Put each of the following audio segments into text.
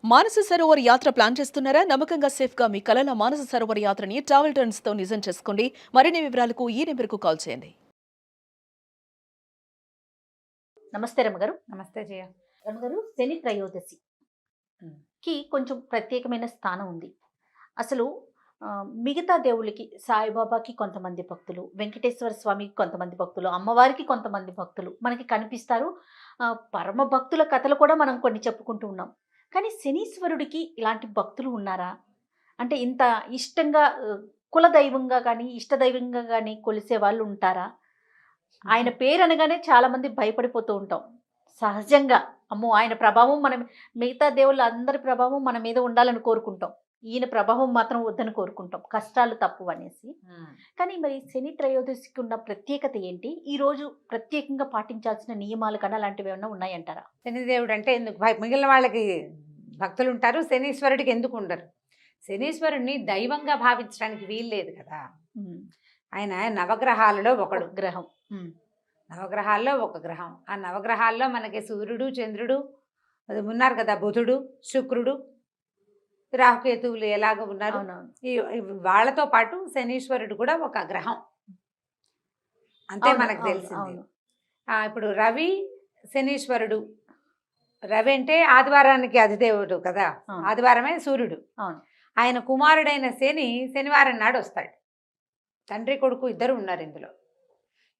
మానస సరోవర్ యాత్ర ప్లాన్ చేస్తున్నారా? నమ్మకంగా సేఫ్ గా మీ కలల మానస సరోవర్ యాత్రని ట్రావెల్ టర్న్స్ తో నిజం చేసుకోండి. మరిన్ని వివరాలకు ఈ నెంబర్కు కాల్ చేయండి. నమస్తే రమగారు. నమస్తే జయ. రమగారు, శని త్రయోదశి కి కొంచెం ప్రత్యేకమైన స్థానం ఉంది. అసలు మిగతా దేవుళ్ళకి, సాయిబాబాకి కొంతమంది భక్తులు, వెంకటేశ్వర స్వామికి కొంతమంది భక్తులు, అమ్మవారికి కొంతమంది భక్తులు మనకి కనిపిస్తారు. పరమ భక్తుల కథలు కూడా మనం కొన్ని చెప్పుకుంటూ ఉన్నాం. కానీ శనీశ్వరుడికి ఇలాంటి భక్తులు ఉన్నారా? అంటే ఇంత ఇష్టంగా కులదైవంగా కానీ ఇష్టదైవంగా కానీ కొలిసే వాళ్ళు ఉంటారా? ఆయన పేరు అనగానే చాలామంది భయపడిపోతూ ఉంటాం. సహజంగా అమ్మో ఆయన ప్రభావం మనం, మిగతా దేవుళ్ళ అందరి ప్రభావం మన మీద ఉండాలని కోరుకుంటాం, ఈయన ప్రభావం మాత్రం వద్దని కోరుకుంటాం, కష్టాలు తప్పు అనేసి. కానీ మరి శని త్రయోదశికి ఉన్న ప్రత్యేకత ఏంటి? ఈ రోజు ప్రత్యేకంగా పాటించాల్సిన నియమాలు కన్నా అలాంటివి ఏమైనా ఉన్నాయంటారా? శనిదేవుడు అంటే ఎందుకు మిగిలిన వాళ్ళకి భక్తులు ఉంటారు, శనీశ్వరుడికి ఎందుకు ఉండరు? శనీశ్వరుడిని దైవంగా భావించడానికి వీలు లేదు కదా. ఆయన నవగ్రహాలలో ఒకడు గ్రహం. నవగ్రహాల్లో ఒక గ్రహం. ఆ నవగ్రహాల్లో మనకి సూర్యుడు, చంద్రుడు అది ఉన్నారు కదా, బుధుడు, శుక్రుడు, రాహుకేతువులు ఎలాగ ఉన్నారు. వాళ్ళతో పాటు శనీశ్వరుడు కూడా ఒక గ్రహం, అంతే మనకు తెలిసింది. ఇప్పుడు రవి శనీశ్వరుడు. రవి అంటే ఆదివారానికి అధిదేవుడు కదా, ఆదివారమే సూర్యుడు. ఆయన కుమారుడైన శని శనివారం నాడు వస్తాడు. తండ్రి కొడుకు ఇద్దరు ఉన్నారు ఇందులో.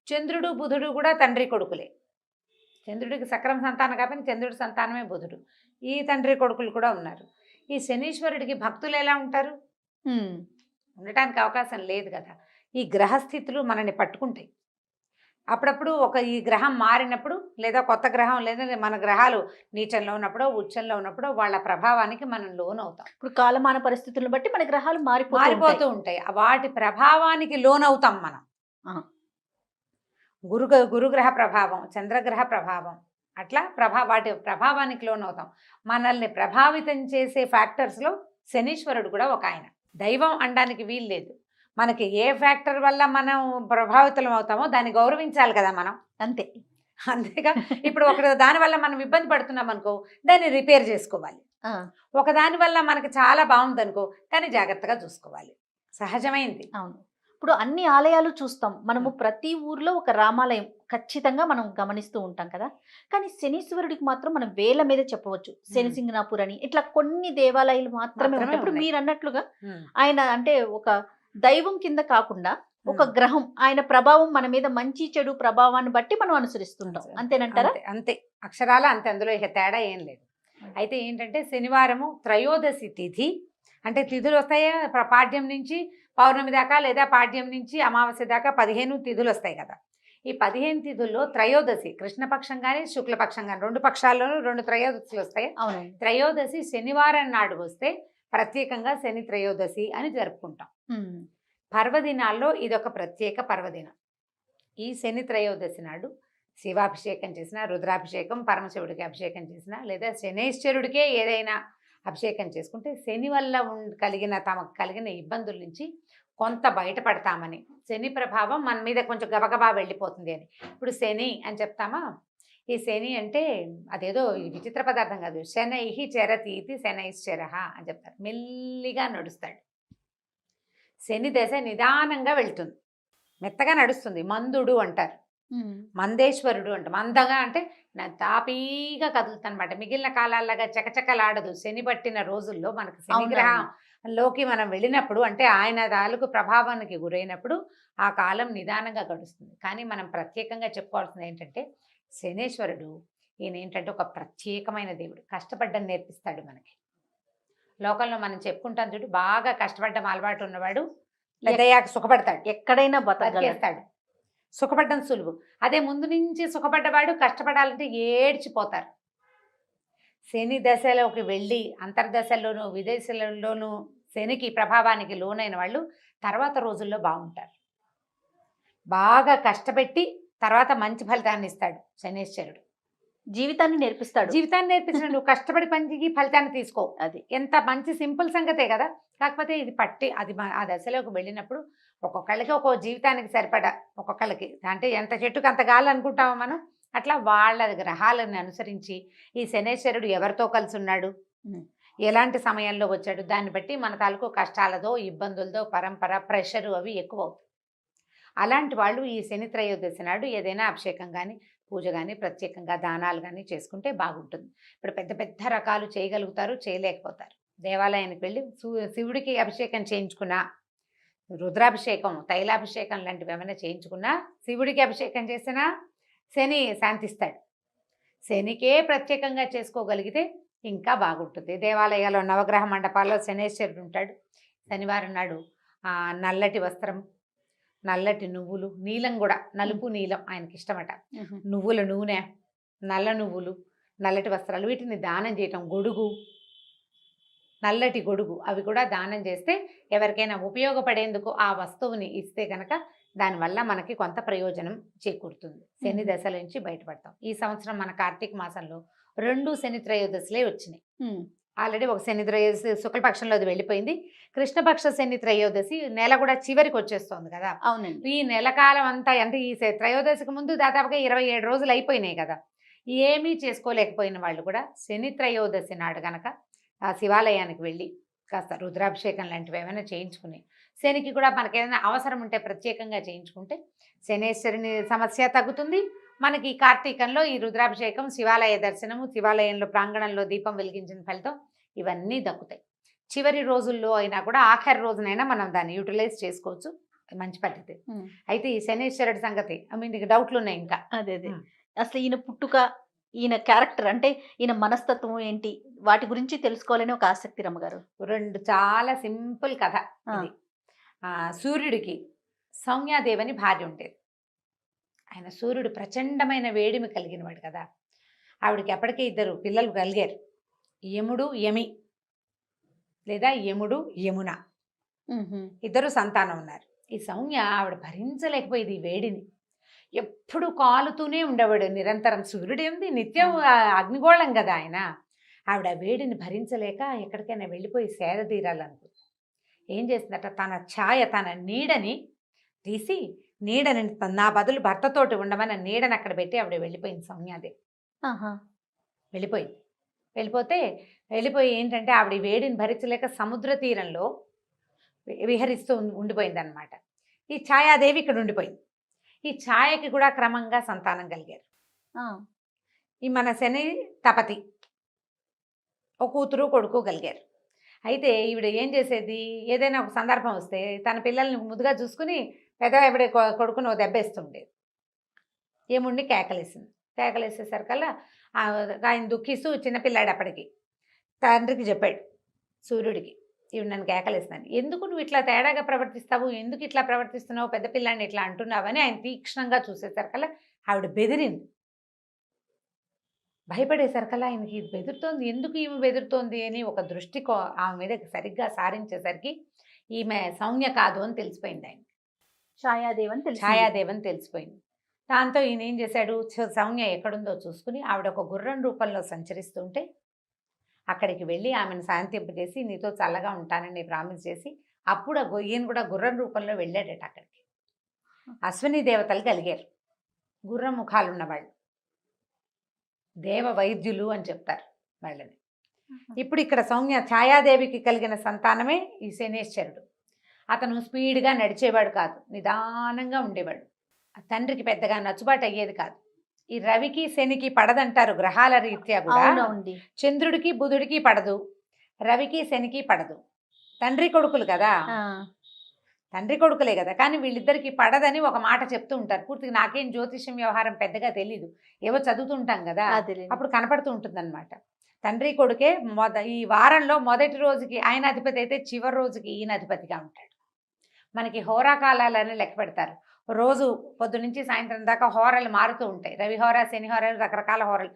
చంద్రుడు, బుధుడు కూడా తండ్రి కొడుకులే. చంద్రుడికి సక్రమ సంతానం కాబట్టి చంద్రుడి సంతానమే బుధుడు. ఈ తండ్రి కొడుకులు కూడా ఉన్నారు. ఈ శనీశ్వరుడికి భక్తులు ఎలా ఉంటారు? ఉండటానికి అవకాశం లేదు కదా. ఈ గ్రహస్థితులు మనల్ని పట్టుకుంటాయి. అప్పుడప్పుడు ఈ గ్రహం మారినప్పుడు, లేదా కొత్త గ్రహం, లేదా మన గ్రహాలు నీచంలో ఉన్నప్పుడు, ఉచ్చంలో ఉన్నప్పుడు వాళ్ళ ప్రభావానికి మనం లోనవుతాం. ఇప్పుడు కాలమాన పరిస్థితులను బట్టి మన గ్రహాలు మారిపోతూ ఉంటాయి. వాటి ప్రభావానికి లోనవుతాం మనం. గురుగ్రహ ప్రభావం, చంద్రగ్రహ ప్రభావం, అట్లా వాటి ప్రభావానికి లోనవుతాం. మనల్ని ప్రభావితం చేసే ఫ్యాక్టర్స్లో శనీశ్వరుడు కూడా ఒక ఆయన. దైవం అనడానికి వీలు లేదు. మనకి ఏ ఫ్యాక్టర్ వల్ల మనం ప్రభావితం అవుతామో దాన్ని గౌరవించాలి కదా మనం. అంతేగా. ఇప్పుడు దానివల్ల మనం ఇబ్బంది పడుతున్నాం అనుకో, దాన్ని రిపేర్ చేసుకోవాలి. ఒకదాని వల్ల మనకి చాలా బాగుంది అనుకో, దాన్ని జాగ్రత్తగా చూసుకోవాలి. సహజమైంది. అవును. ఇప్పుడు అన్ని ఆలయాలు చూస్తాం మనము, ప్రతి ఊర్లో ఒక రామాలయం ఖచ్చితంగా మనం గమనిస్తూ ఉంటాం కదా. కానీ శనీశ్వరుడికి మాత్రం మనం వేల మీద చెప్పవచ్చు. శనిసింగనాపూర్ అని ఇట్లా కొన్ని దేవాలయాలు మాత్రమే ఉంటాయి. ఇప్పుడు మీరు అన్నట్లుగా ఆయన అంటే ఒక దైవం కింద కాకుండా ఒక గ్రహం, ఆయన ప్రభావం మన మీద మంచి చెడు ప్రభావాన్ని బట్టి మనం అనుసరిస్తుంటాం. అంతేనంటారా? అంతే, అక్షరాల అంతే, అందులో ఇక తేడా ఏం లేదు. అయితే ఏంటంటే శనివారము త్రయోదశి తిథి, అంటే తిథులు వస్తాయా పాడ్యం నుంచి పౌర్ణమి దాకా, లేదా పాడ్యం నుంచి అమావాస్య దాకా 15 తిథులు వస్తాయి కదా. ఈ 15 తిథుల్లో త్రయోదశి, కృష్ణపక్షం కానీ శుక్లపక్షం కానీ, 2 పక్షాల్లోనూ 2 త్రయోదశులు వస్తాయి. త్రయోదశి శనివారం నాడు వస్తే ప్రత్యేకంగా శని త్రయోదశి అని జరుపుకుంటాం. పర్వదినాల్లో ఇదొక ప్రత్యేక పర్వదినం. ఈ శని త్రయోదశి నాడు శివాభిషేకం చేసిన, రుద్రాభిషేకం, పరమశివుడికి అభిషేకం చేసిన, లేదా శనైశ్వరుడికే ఏదైనా అభిషేకం చేసుకుంటే శని వల్ల తమకు కలిగిన ఇబ్బందుల నుంచి కొంత బయటపడతామని, శని ప్రభావం మన మీద కొంచెం గబగబా వెళ్ళిపోతుంది అని. ఇప్పుడు శని అని చెప్తామా, ఈ శని అంటే అదేదో విచిత్ర పదార్థం కాదు. శనైహి చరతీతి శనైశ్చరః అని చెప్తారు. మెల్లిగా నడుస్తాడు. శని దశ నిదానంగా వెళ్తుంది, మెత్తగా నడుస్తుంది. మందుడు అంటారు, మందేశ్వరుడు అంట. మందగా అంటే తాపీగా కదులుతానమాట. మిగిలిన కాలాల్లాగా చకచకలాడదు. శని పట్టిన రోజుల్లో మనకు శనిగ్రహంలోకి మనం వెళ్ళినప్పుడు, అంటే ఆయన తాలూకు ప్రభావానికి గురైనప్పుడు ఆ కాలం నిదానంగా గడుస్తుంది. కానీ మనం ప్రత్యేకంగా చెప్పుకోవాల్సింది ఏంటంటే, శనేశ్వరుడు ఈయన ఏంటంటే ఒక ప్రత్యేకమైన దేవుడు. కష్టపడ్డం నేర్పిస్తాడు మనకి. లోకంలో మనం చెప్పుకుంటాం చూడు, బాగా కష్టపడ్డం అలవాటు ఉన్నవాడు పెద్దయ్యాక సుఖపడతాడు, ఎక్కడైనా బతికేస్తాడు. సుఖపడ్డం సులువు. అదే ముందు నుంచి సుఖపడ్డవాడు కష్టపడాలంటే ఏడ్చిపోతారు. శని దశలోకి వెళ్ళి అంతర్దశల్లోనూ విదేశాలలోనూ శనికి ప్రభావానికి లోనైన వాళ్ళు తర్వాత రోజుల్లో బాగుంటారు. బాగా కష్టపెట్టి తర్వాత మంచి ఫలితాన్ని ఇస్తాడు శనీశ్వరుడు. జీవితాన్ని నేర్పిస్తాడు. నువ్వు కష్టపడి పనికి ఫలితాన్ని తీసుకో. అది ఎంత మంచి సింపుల్ సంగతే కదా. కాకపోతే ఇది పట్టి అది ఆ దశలోకి వెళ్ళినప్పుడు ఒక్కొక్కళ్ళకి ఒక్కో జీవితానికి సరిపడా, ఒక్కొక్కళ్ళకి అంటే ఎంత చెట్టుకు అంత గాలి అనుకుంటామో మనం, అట్లా వాళ్ళ గ్రహాలను అనుసరించి ఈ శనేశ్వరుడు ఎవరితో కలిసి ఉన్నాడు, ఎలాంటి సమయంలో వచ్చాడు, దాన్ని బట్టి మన తాలూకు కష్టాలదో ఇబ్బందులదో పరంపర ప్రెషరు అవి ఎక్కువ అవుతాయి. అలాంటి వాళ్ళు ఈ శని త్రయోదశి నాడు ఏదైనా అభిషేకం కానీ పూజ కానీ ప్రత్యేకంగా దానాలు కానీ చేసుకుంటే బాగుంటుంది. ఇప్పుడు పెద్ద పెద్ద రకాలు చేయగలుగుతారు, చేయలేకపోతారు. దేవాలయానికి వెళ్ళి శివుడికి అభిషేకం చేయించుకున్నా, రుద్రాభిషేకం తైలాభిషేకం లాంటివి ఏమైనా చేయించుకున్నా, శివుడికి అభిషేకం చేసినా శని శాంతిస్తాడు. శనికే ప్రత్యేకంగా చేసుకోగలిగితే ఇంకా బాగుంటుంది. దేవాలయాల్లో నవగ్రహ మండపాల్లో శనేశ్వరుడు ఉంటాడు. శనివారం నాడు నల్లటి వస్త్రం, నల్లటి నువ్వులు, నీలం కూడా నలుపు నీలం ఆయనకి ఇష్టమట, నువ్వుల నూనె, నల్ల నువ్వులు, నల్లటి వస్త్రాలు వీటిని దానం చేయటం, గొడుగు, నల్లటి గొడుగు అవి కూడా దానం చేస్తే ఎవరికైనా ఉపయోగపడేందుకు ఆ వస్తువుని ఇస్తే కనుక దానివల్ల మనకి కొంత ప్రయోజనం చేకూరుతుంది. శని దశల నుంచి బయటపడతాం. ఈ సంవత్సరం మన కార్తీక మాసంలో 2 శని త్రయోదశులే వచ్చినాయి. ఆల్రెడీ ఒక శని త్రయోదశి శుక్లపక్షంలో అది వెళ్ళిపోయింది. కృష్ణపక్ష శని త్రయోదశి నెల కూడా చివరికి వచ్చేస్తోంది కదా. అవునండి. ఈ నెల కాలం అంతా అంటే ఈ త్రయోదశికి ముందు దాదాపుగా 27 రోజులు అయిపోయినాయి కదా. ఏమీ చేసుకోలేకపోయిన వాళ్ళు కూడా శని త్రయోదశి నాడు గనక ఆ శివాలయానికి వెళ్ళి కాస్త రుద్రాభిషేకం లాంటివి ఏమైనా చేయించుకుని, శనికి కూడా మనకి ఏదైనా అవసరం ఉంటే ప్రత్యేకంగా చేయించుకుంటే శనేశ్వరుని సమస్య తగ్గుతుంది. మనకి ఈ కార్తీకంలో ఈ రుద్రాభిషేకం, శివాలయ దర్శనము, శివాలయంలో ప్రాంగణంలో దీపం వెలిగించిన ఫలితం ఇవన్నీ దక్కుతాయి. చివరి రోజుల్లో అయినా కూడా ఆఖరి రోజునైనా మనం దాన్ని యూటిలైజ్ చేసుకోవచ్చు. మంచి పద్ధతి. అయితే ఈ శనేశ్వరుడి సంగతి మీకు డౌట్లు ఉన్నాయి ఇంకా? అదే అసలు ఈయన పుట్టుక, ఈయన క్యారెక్టర్ అంటే ఈయన మనస్తత్వం ఏంటి, వాటి గురించి తెలుసుకోవాలని ఒక ఆసక్తి రమ్మగారు. 2 చాలా సింపుల్ కథ ఇది. సూర్యుడికి సౌమ్యాదేవి అని భార్య ఉండేది. ఆయన సూర్యుడు ప్రచండమైన వేడిమి కలిగిన వాడు కదా. ఆవిడకి ఎప్పటికీ 2 పిల్లలు కలిగారు, యముడు యమి లేదా యముడు యమున, 2 సంతానం ఉన్నారు. ఈ సౌమ్య ఆవిడ భరించలేకపోయేది ఈ వేడిని. ఎప్పుడు కాలుతూనే ఉండేవాడు నిరంతరం. సూర్యుడు ఏంది నిత్యం అగ్నిగోళం కదా ఆయన. ఆవిడ వేడిని భరించలేక ఎక్కడికైనా వెళ్ళిపోయి సేద తీరాలనుకుంది. ఏం చేసిందట, తన ఛాయ, తన నీడని తీసి, నీడని నా బదులు భర్తతోటి ఉండమని నీడని అక్కడ పెట్టి ఆవిడ వెళ్ళిపోయింది సౌమ్యాదేవి. వెళ్ళిపోయి ఏంటంటే ఆవిడ వేడిని భరించలేక సముద్ర తీరంలో విహరిస్తూ ఉండిపోయిందనమాట. ఈ ఛాయాదేవి ఇక్కడ ఉండిపోయింది. ఈ ఛాయకి కూడా క్రమంగా సంతానం కలిగారు. ఈ మన శని తపతి ఒక కూతురు కొడుకు కలిగారు. అయితే ఈవిడ ఏం చేసేది, ఏదైనా ఒక సందర్భం వస్తే తన పిల్లల్ని ముద్దుగా చూసుకుని పెద్ద కొడుకుని ఓ దెబ్బేస్తుండేది. ఏముండి కేకలేసేసరికల్లా ఆయన దుఃఖిస్తూ చిన్నపిల్లాడు అప్పటికి తండ్రికి చెప్పాడు సూర్యుడికి, ఇవి నన్ను కేకలేస్తున్నాను, ఎందుకు నువ్వు ఇట్లా తేడాగా ప్రవర్తిస్తావు, ఎందుకు ఇట్లా ప్రవర్తిస్తున్నావు, పెద్ద పిల్లాడిని ఇట్లా అంటున్నావని ఆయన తీక్షణంగా చూసేసరికల్లా ఆవిడ బెదిరింది. భయపడేసరికల్లా ఆయనకి ఇది బెదురుతోంది, ఎందుకు ఈమె బెదురుతోంది అని ఒక దృష్టి ఆమె మీద సరిగ్గా సారించేసరికి ఈమె సౌమ్య కాదు అని తెలిసిపోయింది. ఆయన ఛాయాదేవని తెలిసిపోయింది. దాంతో ఈయన ఏం చేశాడు, సౌమ్య ఎక్కడుందో చూసుకుని ఆవిడ ఒక గుర్రం రూపంలో సంచరిస్తుంటే అక్కడికి వెళ్ళి ఆమెను శాంతింపజేసి నీతో చల్లగా ఉంటానని ప్రామిస్ చేసి అప్పుడు ఈయన కూడా గుర్రం రూపంలో వెళ్ళాడట అక్కడికి. అశ్విని దేవతలు కలిగారు, గుర్రం ముఖాలు ఉన్నవాళ్ళు, దేవ వైద్యులు అని చెప్తారు వాళ్ళని. ఇప్పుడు ఇక్కడ సౌమ్య ఛాయాదేవికి కలిగిన సంతానమే ఈ శనేశ్వరుడు. అతను స్పీడ్గా నడిచేవాడు కాదు, నిదానంగా ఉండేవాడు. తండ్రికి పెద్దగా నచ్చుబాటు అయ్యేది కాదు. ఈ రవికి శనికి పడదంటారు గ్రహాల రీత్యా కూడా. చంద్రుడికి బుధుడికి పడదు, రవికి శనికి పడదు. తండ్రి కొడుకులు కదా, తండ్రి కొడుకులే కదా, కానీ వీళ్ళిద్దరికి పడదని ఒక మాట చెప్తూ ఉంటారు. పూర్తిగా నాకేం జ్యోతిష్యం వ్యవహారం పెద్దగా తెలీదు, ఏవో చదువుతుంటాం కదా, అప్పుడు కనపడుతూ ఉంటుంది అనమాట. తండ్రి కొడుకే ఈ వారంలో మొదటి రోజుకి ఆయన అధిపతి అయితే చివరి రోజుకి ఈయన అధిపతిగా ఉంటాడు. మనకి హోరాకాలాలని లెక్క పెడతారు. రోజు పొద్దు నుంచి సాయంత్రం దాకా హోరలు మారుతూ ఉంటాయి. రవి హోర, శని హోరలు, రకరకాల హోరలు.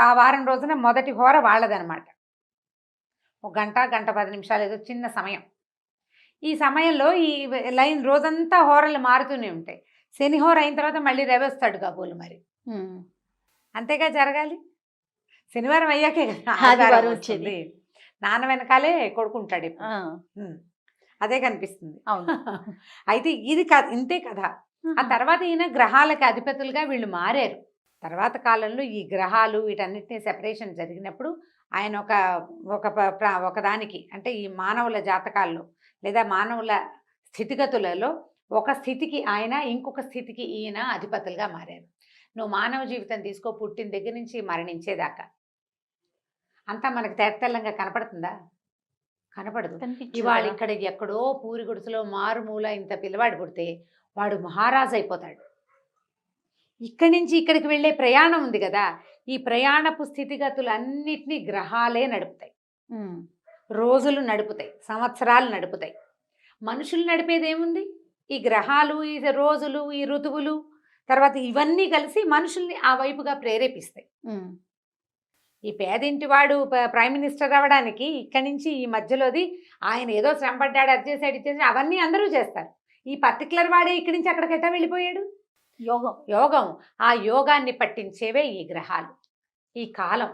ఆ వారం రోజున మొదటి హోర వాళ్ళదనమాట. 1 గంట, 1:10 నిమిషాలు ఏదో చిన్న సమయం. ఈ సమయంలో ఈ లైన్ రోజంతా హోరలు మారుతూనే ఉంటాయి. శని హోర అయిన తర్వాత మళ్ళీ రవి వస్తాడు కాబోలు మరి. అంతేగా జరగాలి. శనివారం అయ్యాకే ఆదివారం వచ్చేది. నాన్న వెనకాలే కొడుకుంటాడు. అదే కనిపిస్తుంది. అయితే ఇది ఇంతే కదా. ఆ తర్వాత ఈయన గ్రహాలకి అధిపతులుగా వీళ్ళు మారారు. తర్వాత కాలంలో ఈ గ్రహాలు వీటన్నిటిని సెపరేషన్ జరిగినప్పుడు ఆయన ఒకదానికి అంటే ఈ మానవుల జాతకాల్లో లేదా మానవుల స్థితిగతులలో ఒక స్థితికి ఆయన, ఇంకొక స్థితికి ఈయన అధిపతులుగా మారారు. నువ్వు మానవ జీవితం తీసుకో, పుట్టిన దగ్గర నుంచి మరణించేదాకా అంతా మనకు తెల్లంగా కనపడుతుందా? కనపడదు. ఇవాళ ఇక్కడ ఎక్కడో పూరి గుడిసెలో మారుమూల ఇంత పిల్లవాడు పుడితే వాడు మహారాజు అయిపోతాడు. ఇక్కడి నుంచి ఇక్కడికి వెళ్ళే ప్రయాణం ఉంది కదా, ఈ ప్రయాణపు స్థితిగతులు అన్నిటినీ గ్రహాలే నడుపుతాయి. రోజులు నడుపుతాయి, సంవత్సరాలు నడుపుతాయి. మనుషులు నడిపేది ఏముంది? ఈ గ్రహాలు, ఈ రోజులు, ఈ ఋతువులు, తర్వాత ఇవన్నీ కలిసి మనుషుల్ని ఆ వైపుగా ప్రేరేపిస్తాయి. ఈ పేదింటి వాడు ప్రైమ్ మినిస్టర్ అవ్వడానికి ఇక్కడి నుంచి ఈ మధ్యలోది ఆయన ఏదో శ్రమపడ్డాడు, అది చేశాడు, ఇది చేశాడు, అవన్నీ అందరూ చేస్తారు. ఈ పర్టికులర్ వాడే ఇక్కడి నుంచి అక్కడికి ఎట్టా వెళ్ళిపోయాడు? యోగం. ఆ యోగాన్ని పట్టించేవే ఈ గ్రహాలు, ఈ కాలం.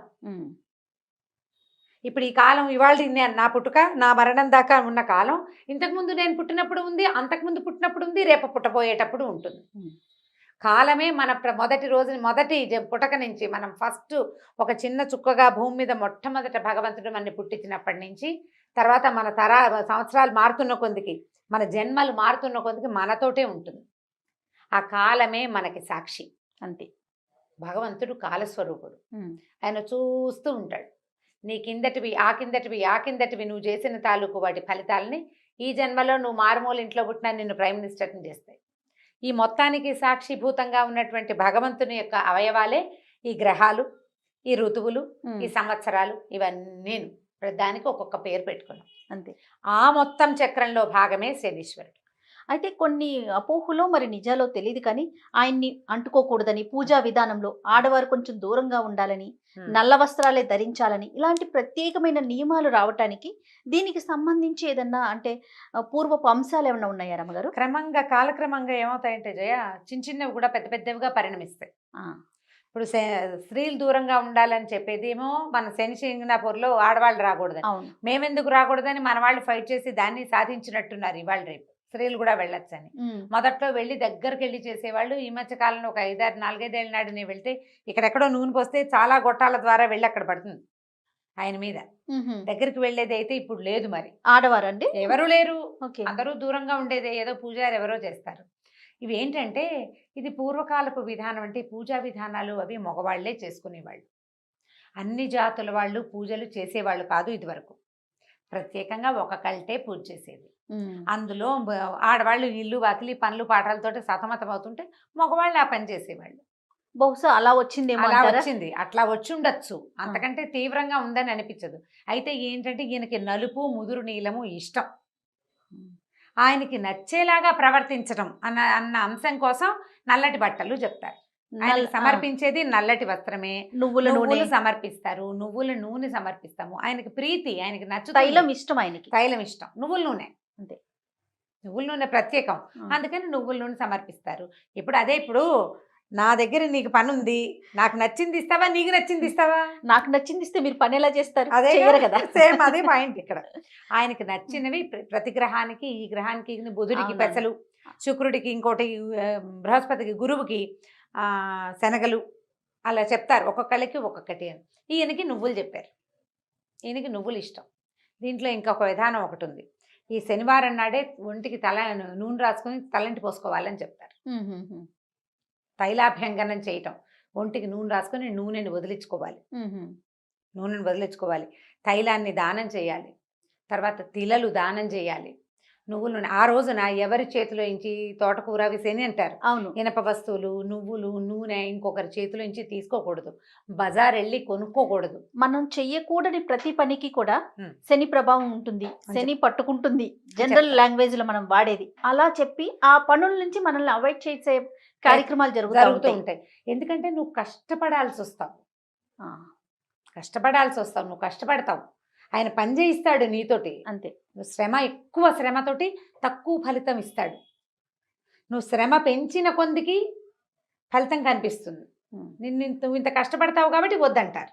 ఇప్పుడు ఈ కాలం ఇవాళ నా పుట్టుక, నా మరణం దాకా ఉన్న కాలం, ఇంతకుముందు నేను పుట్టినప్పుడు ఉంది, అంతకుముందు పుట్టినప్పుడు ఉంది, రేపు పుట్టబోయేటప్పుడు ఉంటుంది. కాలమే మన మొదటి రోజు, మొదటి పుటక నుంచి మనం ఫస్ట్ ఒక చిన్న చుక్కగా భూమి మీద మొట్టమొదట భగవంతుడు మనని పుట్టించినప్పటి నుంచి, తర్వాత మన సంవత్సరాలు మారుతున్న కొద్దికి, మన జన్మలు మారుతున్న కొద్దికి మనతోటే ఉంటుంది. ఆ కాలమే మనకి సాక్షి. అంతే. భగవంతుడు కాలస్వరూపుడు. ఆయన చూస్తూ ఉంటాడు. నీ కిందటివి, ఆ కిందటివి, ఆ కిందటివి నువ్వు చేసిన తాలూకు వాటి ఫలితాలని ఈ జన్మలో నువ్వు మారుమూల ఇంట్లో పుట్టినా నిన్ను ప్రైమ్ మినిస్టర్ని చేస్తాయి. ఈ మొత్తానికి సాక్షిభూతంగా ఉన్నటువంటి భగవంతుని యొక్క అవయవాలే ఈ గ్రహాలు, ఈ ఋతువులు, ఈ సంవత్సరాలు, ఇవన్నీ దానికి ఒక్కొక్క పేరు పెట్టుకున్నాం. అంతే. ఆ మొత్తం చక్రంలో భాగమే శనీశ్వరుడు. అయితే కొన్ని అపోహలో మరి నిజాలో తెలియదు కానీ ఆయన్ని అంటుకోకూడదని, పూజా విధానంలో ఆడవారు కొంచెం దూరంగా ఉండాలని, నల్ల వస్త్రాలే ధరించాలని, ఇలాంటి ప్రత్యేకమైన నియమాలు రావటానికి దీనికి సంబంధించి ఏదన్నా అంటే పూర్వపు అంశాలు ఏమన్నా ఉన్నాయా రమ్మగారు? కాలక్రమంగా ఏమవుతాయంటే జయ, చిన్న చిన్నవి కూడా పెద్ద పెద్దవిగా పరిణమిస్తాయి. ఇప్పుడు స్త్రీలు దూరంగా ఉండాలని చెప్పేది ఏమో మన శని సింగనాపూర్లో ఆడవాళ్ళు రాకూడదని, మేమెందుకు రాకూడదని మన వాళ్ళు ఫైట్ చేసి దాన్ని సాధించినట్టున్నారు. ఇవాళ రేపు స్త్రీలు కూడా వెళ్ళొచ్చని. మొదట్లో వెళ్ళి దగ్గరికి వెళ్ళి చేసేవాళ్ళు. ఈ మధ్య కాలంలో ఒక 4-5 ఏళ్ళ నాడు నేను వెళ్తే ఇక్కడెక్కడో నూనె పోస్తే చాలా గొట్టాల ద్వారా వెళ్ళి అక్కడ పడుతుంది ఆయన మీద. దగ్గరికి వెళ్ళేది అయితే ఇప్పుడు లేదు. మరి ఆడవారు అండి ఎవరు లేరు, అందరూ దూరంగా ఉండేదే. ఏదో పూజారి ఎవరో చేస్తారు. ఇవి ఏంటంటే ఇది పూర్వకాలపు విధానం. అంటే పూజా విధానాలు అవి మగవాళ్లే చేసుకునేవాళ్ళు. అన్ని జాతుల వాళ్ళు పూజలు చేసేవాళ్ళు కాదు ఇదివరకు. ప్రత్యేకంగా ఒక కల్టే పూజ చేసేది. అందులో ఆడవాళ్ళు ఇల్లు వాకిలి పనులు పాటలతోటి సతమతం అవుతుంటే మగవాళ్ళు ఆ పని చేసేవాళ్ళు. బహుశా అలా వచ్చిందేమో. అలా వచ్చింది, అట్లా వచ్చి ఉండొచ్చు. అంతకంటే తీవ్రంగా ఉందని అనిపించదు. అయితే ఏంటంటే ఈయనకి నలుపు ముదురు నీలము ఇష్టం. ఆయనకి నచ్చేలాగా ప్రవర్తించడం అన్న అంశం కోసం నల్లటి బట్టలు చెప్తారు. ఆయనకు సమర్పించేది నల్లటి వస్త్రమే. నువ్వులు సమర్పిస్తారు, నువ్వుల నూనె సమర్పిస్తాము. ఆయనకి ప్రీతి, ఆయనకి నచ్చు తైలం ఇష్టం. ఆయనకి తైలం ఇష్టం, నువ్వుల నూనె అంతే. నువ్వుల నూనె ప్రత్యేకం, అందుకని నువ్వుల నూనె సమర్పిస్తారు. ఇప్పుడు అదే, ఇప్పుడు నా దగ్గర నీకు పని ఉంది, నాకు నచ్చింది ఇస్తావా, నీకు నచ్చింది ఇస్తావా? నాకు నచ్చింది ఇస్తే మీరు పని ఎలా చేస్తారు? అదే కదా, సేమ్ అదే పాయింట్ ఇక్కడ. ఆయనకి నచ్చినవి ప్రతి గ్రహానికి, ఈ గ్రహానికి బుధుడికి పెసలు, శుక్రుడికి ఇంకోటి, బృహస్పతికి గురువుకి శనగలు, అలా చెప్తారు. ఒక్కొక్కళ్ళకి ఒక్కొక్కటి అని. ఈయనకి నువ్వులు చెప్పారు. ఈయనకి నువ్వులు ఇష్టం. దీంట్లో ఇంకొక విధానం ఒకటి ఉంది. ఈ శనివారం నాడే ఒంటికి నూనె రాసుకొని తలంటి పోసుకోవాలని చెప్తారు. తైలాభ్యంగనం చేయటం, ఒంటికి నూనె రాసుకొని నూనెని వదిలించుకోవాలి. తైలాన్ని దానం చేయాలి. తర్వాత తిలలు దానం చేయాలి. నువ్వులు ఆ రోజున ఎవరి చేతిలో ఇంచి తోటకూర విసేని అంటారు. అవును. ఇనప వస్తువులు, నువ్వులు, నూనె ఇంకొకరి చేతిలో ఇంచి తీసుకోకూడదు. బజార్ వెళ్ళి కొనుక్కోకూడదు. మనం చెయ్యకూడని ప్రతి పనికి కూడా శని ప్రభావం ఉంటుంది, శని పట్టుకుంటుంది. జనరల్ లాంగ్వేజ్ లో మనం వాడేది అలా చెప్పి ఆ పనుల నుంచి మనల్ని అవాయిడ్ చేసే కార్యక్రమాలు జరుగుతూ ఉంటాయి. ఎందుకంటే నువ్వు కష్టపడాల్సి వస్తావు, నువ్వు కష్టపడతావు. ఆయన పని చేయిస్తాడు నీతోటి. అంతే. శ్రమ, ఎక్కువ శ్రమతోటి తక్కువ ఫలితం ఇస్తాడు. నువ్వు శ్రమ పెంచిన కొందికి ఫలితం కనిపిస్తుంది. నువ్వు ఇంత కష్టపడతావు కాబట్టి వద్దంటారు.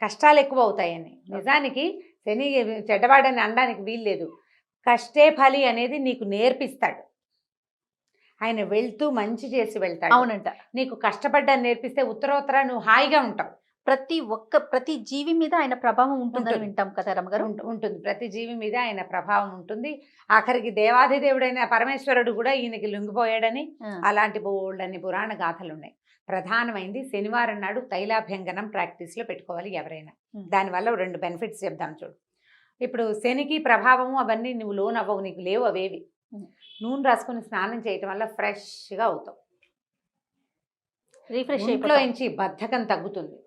కష్టాలు ఎక్కువ అవుతాయని. నిజానికి శని చెడ్డవాడని అనడానికి వీల్లేదు. కష్టే ఫలి అనేది నీకు నేర్పిస్తాడు. ఆయన వెళ్తూ మంచి చేసి వెళ్తాడు. అవునంట. నీకు కష్టపడ్డా నేర్పిస్తే ఉత్తరోత్తర నువ్వు హాయిగా ఉంటావు. ప్రతి జీవి మీద ఆయన ప్రభావం ఉంటుందని ఉంటుంది. వింటాం కదా రమ్మగారు. ఉంటుంది. ప్రతి జీవి మీద ఆయన ప్రభావం ఉంటుంది. ఆఖరికి దేవాధిదేవుడైన పరమేశ్వరుడు కూడా ఈయనకి లొంగిపోయాడని ఆ, అలాంటి బోల్డన్ని పురాణ గాథలు ఉన్నాయి. ప్రధానమైంది శనివారం నాడు తైలాభ్యంగనం ప్రాక్టీస్లో పెట్టుకోవాలి ఎవరైనా. దానివల్ల 2 బెనిఫిట్స్ చెప్దాం చూడు. ఇప్పుడు శనికి ప్రభావము అవన్నీ నువ్వు లోన్ అవ్వవు, నీకు లేవు అవేవి. నూనె రాసుకొని స్నానం చేయటం వల్ల ఫ్రెష్గా అవుతావు. రిఫ్రెష్ ఇంట్లో అయిపోతాం. నుంచి బద్ధకం తగ్గుతుంది.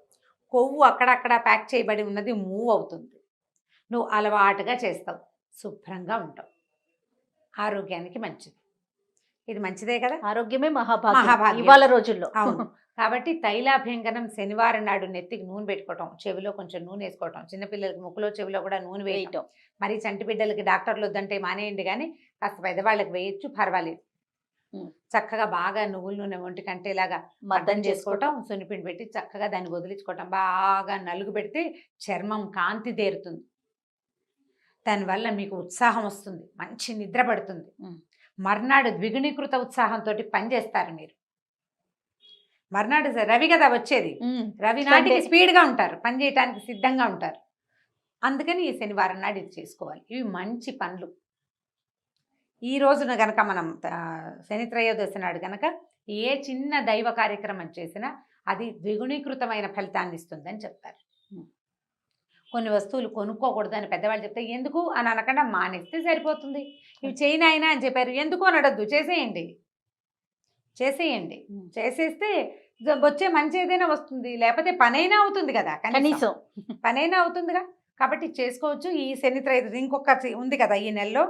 కొవ్వు అక్కడక్కడ ప్యాక్ చేయబడి ఉన్నది మూవ్ అవుతుంది. నువ్వు అలవాటుగా చేస్తావు, శుభ్రంగా ఉంటావు, ఆరోగ్యానికి మంచిది. ఇది మంచిదే కదా. ఆరోగ్యమే మహాభాగ్యం మహాభాగ్యం. ఇవాళ రోజుల్లో. అవును. కాబట్టి తైలాభ్యంగనం శనివారం నాడు నెత్తికి నూనె పెట్టుకోవటం, చెవిలో కొంచెం నూనె వేసుకోవటం, చిన్నపిల్లలకి ముక్కులో చెవిలో కూడా నూనె వేయటం. వేయటం. మరి చంటి బిడ్డలకి డాక్టర్లు వద్దంటే మానేయండి, కానీ కాస్త పెద్దవాళ్ళకి వేయచ్చు, పర్వాలేదు. చక్కగా బాగా నువ్వుల నూనె ఒంటికి అంటేలాగా మద్దం చేసుకోవటం. చేసుకోవటం, సున్నిపిండి పెట్టి చక్కగా దాన్ని వదిలించుకోవటం, బాగా నలుగు పెడితే చర్మం కాంతి దేరుతుంది. దానివల్ల మీకు ఉత్సాహం వస్తుంది, మంచి నిద్ర పడుతుంది. మర్నాడు ద్విగుణీకృత ఉత్సాహంతో పనిచేస్తారు మీరు. మర్నాడు రవి కదా వచ్చేది, రవి నాటికి స్పీడ్గా ఉంటారు, పని చేయడానికి సిద్ధంగా ఉంటారు. అందుకని ఈ శనివారం నాడు ఇది చేసుకోవాలి. ఇవి మంచి పనులు. ఈ రోజున గనక మనం శని త్రయోదశి నాడు గనక ఏ చిన్న దైవ కార్యక్రమం చేసినా అది ద్విగుణీకృతమైన ఫలితాన్ని ఇస్తుందని చెప్తారు. కొన్ని వస్తువులు కొనుక్కోకూడదని పెద్దవాళ్ళు చెప్తే ఎందుకు అని అనకుండా మానేస్తే సరిపోతుంది. ఇవి చేయను ఆయన అని చెప్పారు, ఎందుకు అని అడద్దు, చేసేయండి. చేసేస్తే వచ్చే మంచి ఏదైనా వస్తుంది, లేకపోతే పనైనా అవుతుంది కదా, కనీసం పనైనా అవుతుందిగా. కాబట్టి చేసుకోవచ్చు. ఈ శని త్రయోదశి ఇంకొక ఉంది కదా ఈ నెలలో,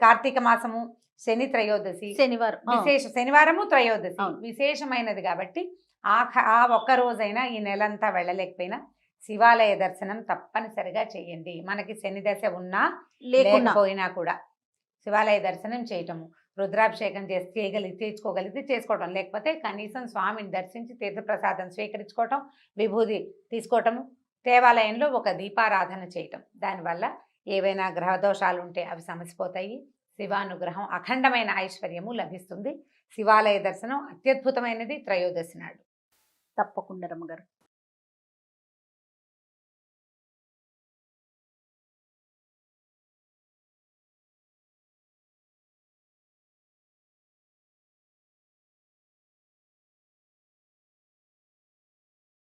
కార్తీక మాసము, శని త్రయోదశి, శనివారం శనివారము త్రయోదశి అవును. విశేషమైనది. కాబట్టి ఆ ఒక్క రోజైనా ఈ నెలంతా వెళ్ళలేకపోయినా శివాలయ దర్శనం తప్పనిసరిగా చేయండి. మనకి శని దశ ఉన్నా లేకపోయినా కూడా శివాలయ దర్శనం చేయటము, రుద్రాభిషేకం చేసుకోగలిగితే చేసుకోవటం, లేకపోతే కనీసం స్వామిని దర్శించి తీర్థప్రసాదం స్వీకరించుకోవటం, విభూది తీసుకోవటము, దేవాలయంలో ఒక దీపారాధన చేయటం. దానివల్ల ఏవైనా గ్రహదోషాలు ఉంటే అవి సమసిపోతాయి. శివానుగ్రహం, అఖండమైన ఐశ్వర్యము లభిస్తుంది. శివాలయ దర్శనం అత్యద్భుతమైనది త్రయోదశి నాడు. తప్పకుండా రమ్మగారు.